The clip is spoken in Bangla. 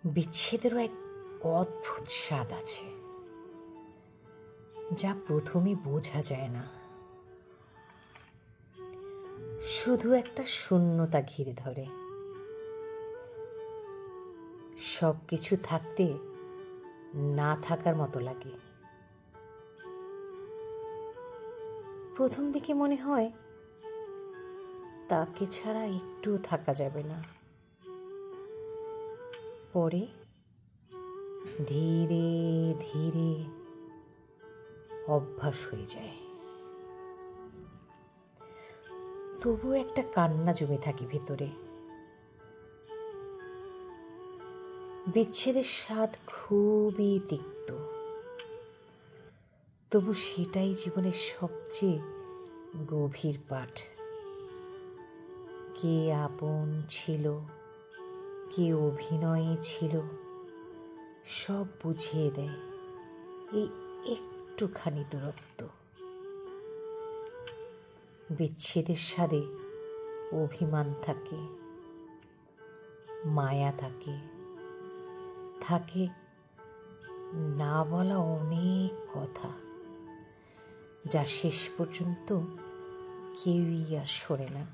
বিচ্ছেদেরও এক অদ্ভুত স্বাদ আছে, যা প্রথমে বোঝা যায় না। শুধু একটা শূন্যতা ঘিরে ধরে, সব কিছু থাকতে না থাকার মতো লাগে। প্রথম দিকে মনে হয় তাকে ছাড়া একটুও থাকা যাবে না, পরে ধীরে ধীরে অভ্যাস হয়ে যায়। তবু একটা কান্না জমে থাকে ভেতরে। বিচ্ছেদের স্বাদ খুবই তিক্ত, তবু সেটাই জীবনের সবচেয়ে গভীর পাঠ। কে আপন ছিল, কে অভিনয়ে ছিল, সব বুঝিয়ে দেয় এই একটুখানি দূরত্ব। বিচ্ছেদের স্বাদে অভিমান থাকে, মায়া থাকে, থাকে না বলা অনেক কথা, যা শেষ পর্যন্ত কেউই আর শোনে না।